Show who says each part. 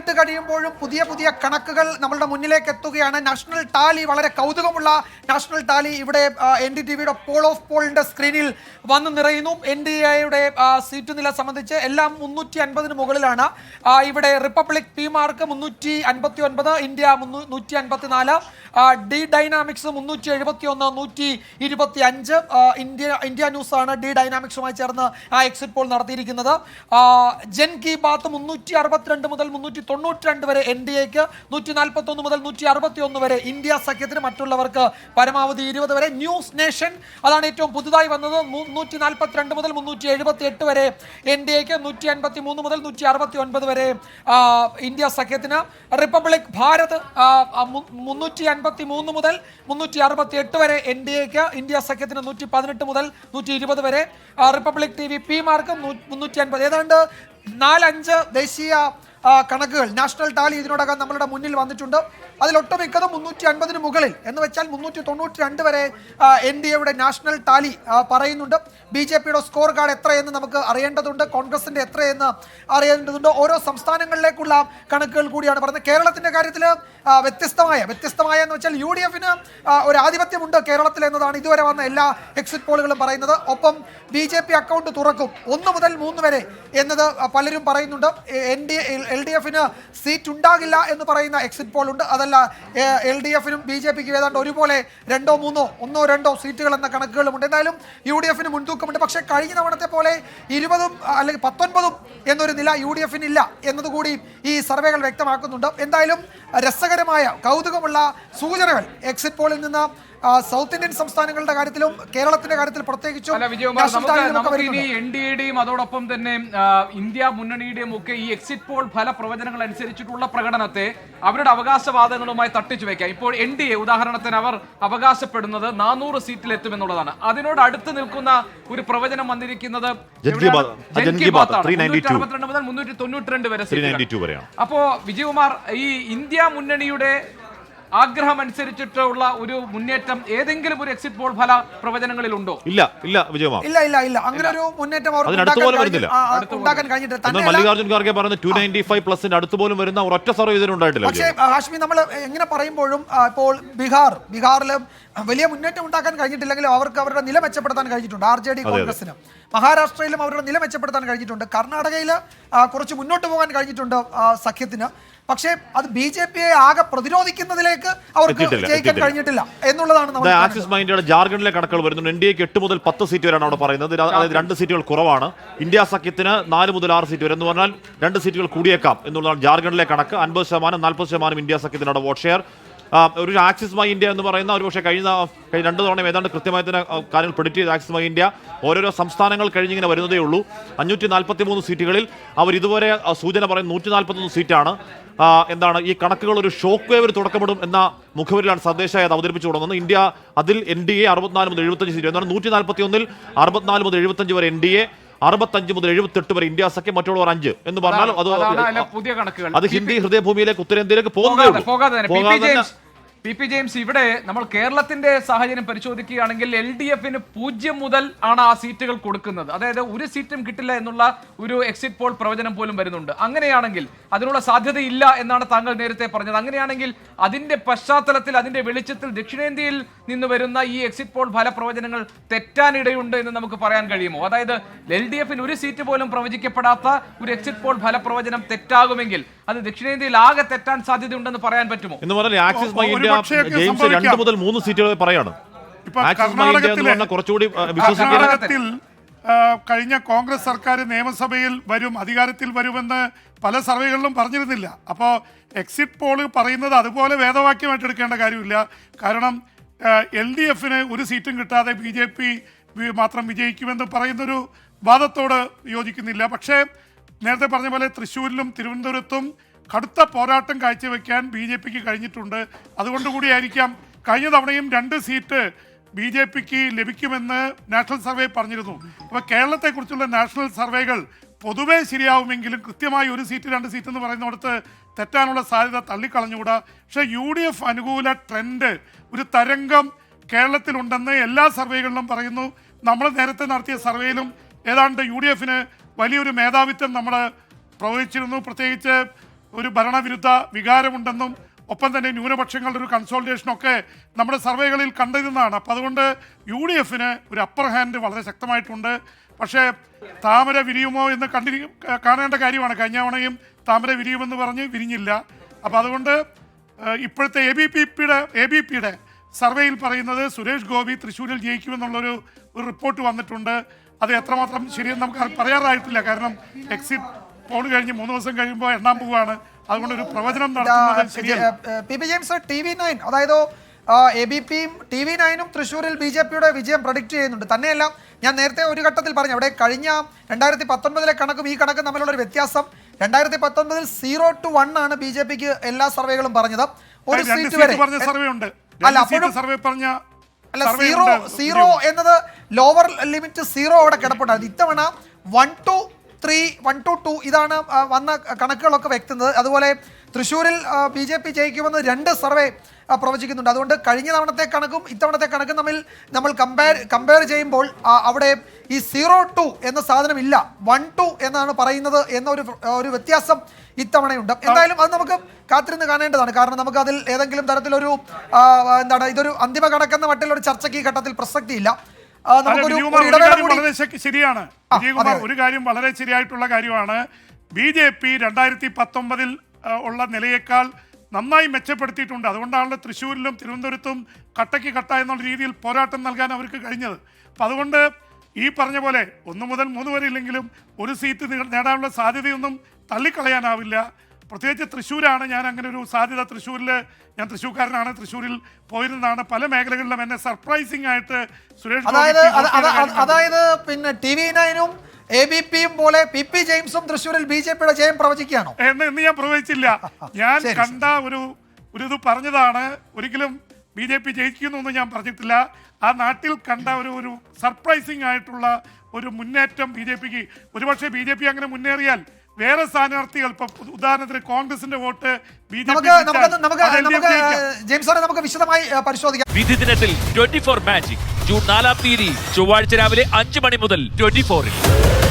Speaker 1: പിന്നിട്ട് കഴിയുമ്പോഴും പുതിയ കണക്കുകൾ നമ്മളുടെ മുന്നിലേക്ക് എത്തുകയാണ്. നാഷണൽ ടാലി, വളരെ കൗതുകമുള്ള നാഷണൽ ടാലി ഇവിടെ NDTVയുടെ പോൾ ഓഫ് പോളിന്റെ സ്ക്രീനിൽ വന്നു നിറയുന്നു. NDAയുടെ സീറ്റ് നില സംബന്ധിച്ച് എല്ലാം 350 മുകളിലാണ്. ഇവിടെ republic P mark 359, India 154, D dynamics 371, 125. India news ആണ് ഡി ഡൈനാമിക്സുമായി ചേർന്ന് എക്സിറ്റ് പോൾ നടത്തിയിരിക്കുന്നത്. ജൻ കി ബാത്ത് 362 മുതൽ 392 വരെ NDAക്ക്, 141 മുതൽ 161 വരെ ഇന്ത്യ സഖ്യത്തിന്, മറ്റുള്ളവർക്ക് പരമാവധി 20 വരെ. ന്യൂസ് നേഷൻ അതാണ് ഏറ്റവും പുതുതായി വന്നത്, 142 മുതൽ 378 വരെ NDAക്ക്, 153 മുതൽ 169 വരെ ഇന്ത്യ സഖ്യത്തിന്. റിപ്പബ്ലിക് ഭാരത് 353 മുതൽ 368 വരെ NDAക്ക്, ഇന്ത്യ സഖ്യത്തിന് 118 മുതൽ 120 വരെ. Republic TV P mark 350. ഏതാണ്ട് 4-5 ദേശീയ കണക്കുകൾ നാഷണൽ ടാലി ഇതിനോടകം നമ്മളുടെ മുന്നിൽ വന്നിട്ടുണ്ട്. അതിലൊട്ടുമിക്കതും 350 മുകളിൽ എന്ന് വെച്ചാൽ 392 വരെ NDAയുടെ നാഷണൽ ടാലി പറയുന്നുണ്ട്. BJPയുടെ സ്കോർ കാർഡ് എത്രയെന്ന് നമുക്ക് അറിയേണ്ടതുണ്ട്, കോൺഗ്രസിന്റെ എത്രയെന്ന് അറിയേണ്ടതുണ്ട്. ഓരോ സംസ്ഥാനങ്ങളിലേക്കുള്ള കണക്കുകൾ കൂടിയാണ് പറയുന്നത്. കേരളത്തിന്റെ കാര്യത്തിൽ വ്യത്യസ്തമായ എന്ന് വെച്ചാൽ UDFന് ഒരു ആധിപത്യമുണ്ട് കേരളത്തിൽ എന്നതാണ് ഇതുവരെ വന്ന എല്ലാ എക്സിറ്റ് പോളുകളും പറയുന്നത്. ഒപ്പം BJP അക്കൗണ്ട് തുറക്കും 1 മുതൽ 3 വരെ എന്നത് പലരും പറയുന്നുണ്ട്. LDFന് സീറ്റ് ഉണ്ടാകില്ല എന്ന് പറയുന്ന എക്സിറ്റ് പോൾ ഉണ്ട്. അതല്ല, LDFനും BJPക്കും ഏതാണ്ട് ഒരുപോലെ 1-2 സീറ്റുകൾ എന്ന കണക്കുകളുമുണ്ട്. എന്തായാലും UDFന് മുൻതൂക്കമുണ്ട്. പക്ഷേ കഴിഞ്ഞ തവണത്തെ പോലെ 20 അല്ലെങ്കിൽ 19 എന്നൊരു നില UDFന് ഇല്ല എന്നതുകൂടി ഈ സർവേകൾ വ്യക്തമാക്കുന്നുണ്ട്. എന്തായാലും രസകരമായ കൗതുകമുള്ള സൂചനകൾ എക്സിറ്റ് പോളിൽ നിന്ന് സൗത്ത് ഇന്ത്യൻ സംസ്ഥാനങ്ങളുടെ കാര്യത്തിലും കേരളത്തിന്റെ കാര്യത്തിൽ പ്രത്യേകിച്ചും
Speaker 2: NDAയുടെയും അതോടൊപ്പം തന്നെ ഇന്ത്യ മുന്നണിയുടെയും ഒക്കെ ഈ എക്സിറ്റ് പോൾ ഫലപ്രവചനങ്ങൾ അനുസരിച്ചിട്ടുള്ള പ്രകടനത്തെ അവരുടെ അവകാശവാദങ്ങളുമായി തട്ടിച്ചു വെക്കാം. ഇപ്പോൾ NDA ഉദാഹരണത്തിന് അവർ അവകാശപ്പെടുന്നത് 400 സീറ്റിലെത്തുമെന്നുള്ളതാണ്. അതിനോട് അടുത്ത് നിൽക്കുന്ന ഒരു പ്രവചനം വന്നിരിക്കുന്നത് 362 മുതൽ 392 വരെ. അപ്പോ വിജയകുമാർ, ഈ ഇന്ത്യ മുന്നണിയുടെ ആഗ്രഹം അനുസരിച്ചിട്ടുള്ള ഒരു മുന്നേറ്റം ഏതെങ്കിലും ഒരു എക്സിറ്റ് പോൾ ഫല പ്രവചനങ്ങളിൽ ഉണ്ടോ?
Speaker 1: ഇല്ല അങ്ങനെ ഒരു മുന്നേറ്റം ഉണ്ടാക്കാൻ കഴിഞ്ഞിട്ടില്ല.
Speaker 3: മല്ലികാർജ്ജുൻ ഖാർഗെ പറഞ്ഞ 295 പ്ലസിന്റെ അടുത്ത് പോലും വരുന്ന ഒരൊറ്റ സർവേ ഇതിനുണ്ടായിട്ടില്ല.
Speaker 1: പക്ഷേ ഹാഷ്മി, നമ്മൾ എങ്ങനെ പറയുമ്പോഴും ഇപ്പോൾ ബീഹാറിൽ വലിയ മുന്നേറ്റം ഉണ്ടാക്കാൻ കഴിഞ്ഞിട്ടില്ലെങ്കിലും അവർക്ക് അവരുടെ നില മെച്ചപ്പെടുത്താൻ കഴിഞ്ഞിട്ടുണ്ട്. RJD കോൺഗ്രസിന് മഹാരാഷ്ട്രയിലും അവരുടെ നില മെച്ചപ്പെടുത്താൻ കഴിഞ്ഞിട്ടുണ്ട്. കർണാടകയിൽ കുറച്ച് മുന്നോട്ട് പോകാൻ കഴിഞ്ഞിട്ടുണ്ട് സഖ്യത്തിന്. പക്ഷേ അത് BJPയെ ആകെ പ്രതിരോധിക്കുന്നതിലേക്ക് അവർക്ക് ജയിക്കാൻ കഴിഞ്ഞിട്ടില്ല എന്നുള്ളതാണ്.
Speaker 3: ആക്സിസ് മൈൻഡിയുടെ ജാർഖണ്ഡിലെ കണക്കുകൾ വരുന്നുണ്ട്. NDAക്ക് 8 മുതൽ 10 സീറ്റ് വരെയാണ് അവിടെ പറയുന്നത്. അതായത് 2 സീറ്റുകൾ കുറവാണ്. ഇന്ത്യ സഖ്യത്തിന് 4 മുതൽ 6 സീറ്റ് വരെ എന്ന് പറഞ്ഞാൽ 2 സീറ്റുകൾ കൂടിയേക്കാം എന്നുള്ളതാണ് ജാർഖണ്ഡിലെ കണക്ക്. 50%, 40% ഇന്ത്യ സഖ്യത്തിനാണ് വോട്ട് ഷെയർ. ഒരു ആക്സിസ് മൈ ഇന്ത്യ എന്ന് പറയുന്ന ഒരു പക്ഷേ കഴിഞ്ഞ 2 തവണയും ഏതാണ്ട് കൃത്യമായി തന്നെ കാര്യങ്ങൾ പ്രെഡിക്റ്റ് ചെയ്ത് ആക്സിസ് മൈ ഇന്ത്യ ഓരോരോ സംസ്ഥാനങ്ങൾ കഴിഞ്ഞിങ്ങനെ വരുന്നതേ ഉള്ളൂ. 543 സീറ്റുകളിൽ അവർ ഇതുവരെ സൂചന പറയുന്നത് 141 സീറ്റാണ്. എന്താണ് ഈ കണക്കുകൾ ഒരു ഷോക്ക് വേവിന് തുടക്കമിടും എന്ന മുഖവരിലാണ് സന്ദേശമായി അത് അവതരിപ്പിച്ചു കൊടുക്കുന്നത്. ഇന്ത്യ അതിൽ NDA 64 മുതൽ 75 സീറ്റ്, എന്നാൽ 141 64 മുതൽ 75 വരെ NDA, 65 മുതൽ 78 വരെ ഇന്ത്യ സഖ്യം, മറ്റുള്ളവർ 5 എന്ന് പറഞ്ഞാൽ അത് ഹിന്ദി ഹൃദയഭൂമിയിലേക്ക് ഉത്തരേന്ത്യയിലേക്ക് പോകുന്നത്.
Speaker 2: PP ജെയിംസ്, ഇവിടെ നമ്മൾ കേരളത്തിന്റെ സാഹചര്യം പരിശോധിക്കുകയാണെങ്കിൽ LDFന് 0 മുതൽ ആണ് ആ സീറ്റുകൾ കൊടുക്കുന്നത്. അതായത് ഒരു സീറ്റും കിട്ടില്ല എന്നുള്ള ഒരു എക്സിറ്റ് പോൾ പ്രവചനം പോലും വരുന്നുണ്ട്. അങ്ങനെയാണെങ്കിൽ അതിനുള്ള സാധ്യതയില്ല എന്നാണ് താങ്കൾ നേരത്തെ പറഞ്ഞത്. അങ്ങനെയാണെങ്കിൽ അതിന്റെ പശ്ചാത്തലത്തിൽ, അതിന്റെ വെളിച്ചത്തിൽ ദക്ഷിണേന്ത്യയിൽ നിന്ന് വരുന്ന ഈ എക്സിറ്റ് പോൾ ഫലപ്രവചനങ്ങൾ തെറ്റാനിടയുണ്ട് എന്ന് നമുക്ക് പറയാൻ കഴിയുമോ? അതായത് LDFന് ഒരു സീറ്റ് പോലും പ്രവചിക്കപ്പെടാത്ത ഒരു എക്സിറ്റ് പോൾ ഫലപ്രവചനം തെറ്റാകുമെങ്കിൽ അത് ദക്ഷിണേന്ത്യയിൽ ആകെ തെറ്റാൻ സാധ്യതയുണ്ടെന്ന് പറയാൻ പറ്റുമോ?
Speaker 3: എന്ന് പറഞ്ഞാൽ ആക്സിസ് മൈ ഇന്ത്യ ജെയിംസ് 2 മുതൽ 3 സീറ്റുകൾ പറയാണ്. കുറച്ചുകൂടി
Speaker 4: കർണാടകത്തിൽ കഴിഞ്ഞ കോൺഗ്രസ് സർക്കാർ നിയമസഭയിൽ വരും, അധികാരത്തിൽ വരുമെന്ന് പല സർവേകളിലും പറഞ്ഞിരുന്നില്ല. അപ്പോൾ എക്സിറ്റ് പോള് പറയുന്നത് അതുപോലെ വേദവാക്യമായിട്ട് എടുക്കേണ്ട കാര്യമില്ല. കാരണം LDFന് ഒരു സീറ്റും കിട്ടാതെ BJP മാത്രം വിജയിക്കുമെന്ന് പറയുന്നൊരു വാദത്തോട് യോജിക്കുന്നില്ല. പക്ഷേ നേരത്തെ പറഞ്ഞ പോലെ തൃശ്ശൂരിലും തിരുവനന്തപുരത്തും കടുത്ത പോരാട്ടം കാഴ്ചവെക്കാൻ BJPക്ക് കഴിഞ്ഞിട്ടുണ്ട്. അതുകൊണ്ടുകൂടിയായിരിക്കാം കഴിഞ്ഞ തവണയും 2 സീറ്റ് BJPക്ക് ലഭിക്കുമെന്ന് നാഷണൽ സർവേ പറഞ്ഞിരുന്നു. അപ്പോൾ കേരളത്തെക്കുറിച്ചുള്ള നാഷണൽ സർവേകൾ പൊതുവേ ശരിയാവുമെങ്കിലും കൃത്യമായി 1 സീറ്റ് 2 സീറ്റ് എന്ന് പറയുന്നിടത്ത് തെറ്റാനുള്ള സാധ്യത തള്ളിക്കളഞ്ഞുകൂടാ. പക്ഷേ UDF അനുകൂല ട്രെൻഡ്, ഒരു തരംഗം കേരളത്തിലുണ്ടെന്ന് എല്ലാ സർവേകളിലും പറയുന്നു. നമ്മൾ നേരത്തെ നടത്തിയ സർവേയിലും ഏതാണ്ട് UDFന് വലിയൊരു മേധാവിത്വം നമ്മൾ പ്രവചിച്ചിരുന്നു. പ്രത്യേകിച്ച് ഒരു ഭരണവിരുദ്ധ വികാരമുണ്ടെന്നും ഒപ്പം തന്നെ ന്യൂനപക്ഷങ്ങളുടെ ഒരു കൺസോൾട്ടേഷനൊക്കെ നമ്മുടെ സർവേകളിൽ കണ്ടിരുന്നതാണ്. അപ്പോൾ അതുകൊണ്ട് UDF ഒരു അപ്പർ ഹാൻഡ് വളരെ ശക്തമായിട്ടുണ്ട്. പക്ഷേ താമര വിരിയുമോ എന്ന് കാണേണ്ട കാര്യമാണ്. കഴിഞ്ഞ തവണയും താമര വിരിയുമെന്ന് പറഞ്ഞ് വിരിഞ്ഞില്ല. അപ്പോൾ അതുകൊണ്ട് ഇപ്പോഴത്തെ ABPയുടെ സർവേയിൽ പറയുന്നത് സുരേഷ് ഗോപി തൃശ്ശൂരിൽ ജയിക്കുമെന്നുള്ളൊരു റിപ്പോർട്ട് വന്നിട്ടുണ്ട്. അത് എത്രമാത്രം ശരിയെന്ന് നമുക്ക് പറയാറായിട്ടില്ല. കാരണം എക്സിറ്റ് പോൾ കഴിഞ്ഞ് 3 ദിവസം കഴിയുമ്പോൾ എണ്ണാൻ പോവുകയാണ്. അതുകൊണ്ട് ഒരു പ്രവചനം നടത്തുന്നത് ശരിയല്ല.
Speaker 1: പി ജെയിംസ്, TV9 അതായത് ABPയും TV9ഉം തൃശ്ശൂരിൽ BJPയുടെ വിജയം പ്രഡിക്റ്റ് ചെയ്യുന്നുണ്ട്. തന്നെയല്ല, ഞാൻ നേരത്തെ ഒരു ഘട്ടത്തിൽ പറഞ്ഞു, അവിടെ കഴിഞ്ഞ 2019 കണക്കും ഈ കണക്കും തമ്മിലുള്ള ഒരു വ്യത്യാസം 2019 0 to 1 ആണ് BJPക്ക് എല്ലാ സർവേകളും പറഞ്ഞത്. ഒരു സീറ്റ് വരെ അല്ല, സീറോ എന്നത് ലോവർ ലിമിറ്റ് 0 അവിടെ കിടപ്പുണ്ടായിരുന്നു. ഇത്തവണ 1 to 3, 1 to 2 ഇതാണ് വന്ന കണക്കുകളൊക്കെ വ്യക്തത്. അതുപോലെ തൃശ്ശൂരിൽ BJP ജയിക്കുമെന്ന് 2 സർവേ പ്രവചിക്കുന്നുണ്ട്. അതുകൊണ്ട് കഴിഞ്ഞ തവണത്തെ കണക്കും ഇത്തവണത്തെ കണക്കും നമ്മൾ കമ്പയർ ചെയ്യുമ്പോൾ അവിടെ ഈ 0 to എന്ന സാധനം ഇല്ല, 1 to എന്നാണ് പറയുന്നത് എന്നൊരു വ്യത്യാസം ഇത്തവണയുണ്ട്. എന്തായാലും അത് നമുക്ക് കാത്തിരുന്ന് കാണേണ്ടതാണ്. കാരണം നമുക്ക് അതിൽ ഏതെങ്കിലും തരത്തിലൊരു ഇതൊരു അന്തിമ കണക്കെന്ന മട്ടിലൊരു ചർച്ചയ്ക്ക് ഈ ഘട്ടത്തിൽ പ്രസക്തിയില്ല.
Speaker 4: ശരിയാണ് വിജയകുമാർ, ഒരു കാര്യം വളരെ ശരിയായിട്ടുള്ള കാര്യമാണ്. BJP 2019 ഉള്ള നിലയേക്കാൾ നന്നായി മെച്ചപ്പെടുത്തിയിട്ടുണ്ട്. അതുകൊണ്ടാണല്ലോ തൃശ്ശൂരിലും തിരുവനന്തപുരത്തും കട്ടയ്ക്ക് കട്ട എന്നുള്ള രീതിയിൽ പോരാട്ടം നൽകാൻ അവർക്ക് കഴിഞ്ഞത്. അപ്പം അതുകൊണ്ട് ഈ പറഞ്ഞ പോലെ 1 മുതൽ 3 വരെ ഇല്ലെങ്കിലും ഒരു സീറ്റ് നേടാനുള്ള സാധ്യതയൊന്നും തള്ളിക്കളയാനാവില്ല. പ്രത്യേകിച്ച് തൃശ്ശൂരാണ്. ഞാൻ അങ്ങനെ ഒരു സാധ്യത ഞാൻ തൃശ്ശൂർക്കാരനാണ്, തൃശ്ശൂരിൽ പോയിരുന്നതാണ്. പല മേഖലകളിലും എന്നെ സർപ്രൈസിംഗ് ആയിട്ട് സുരേഷ്
Speaker 1: അതായത് പിന്നെ TV9ഉം ABPയും പോലെ PP ജെയിംസും തൃശ്ശൂരിൽ BJPയുടെ ജയം പ്രവചിക്കുകയാണോ
Speaker 4: എന്ന് ഞാൻ പ്രവചിച്ചില്ല. ഞാൻ കണ്ട ഒരു ഇത് പറഞ്ഞതാണ്. ഒരിക്കലും BJP ജയിക്കുന്നൊന്നും ഞാൻ പറഞ്ഞിട്ടില്ല. ആ നാട്ടിൽ കണ്ട ഒരു സർപ്രൈസിംഗ് ആയിട്ടുള്ള ഒരു മുന്നേറ്റം BJPക്ക്. ഒരുപക്ഷെ BJP അങ്ങനെ മുന്നേറിയാൽ വേറെ സ്ഥാനാർത്ഥികൾ, ഇപ്പൊ ഉദാഹരണത്തിന് കോൺഗ്രസിന്റെ വോട്ട്
Speaker 1: നമുക്ക് വിശദമായി പരിശോധിക്കാം.
Speaker 5: വിധി ദിനത്തിൽ 24 മാജിക് ജൂൺ 4 ചൊവ്വാഴ്ച രാവിലെ 5 മണി മുതൽ 24-ൽ.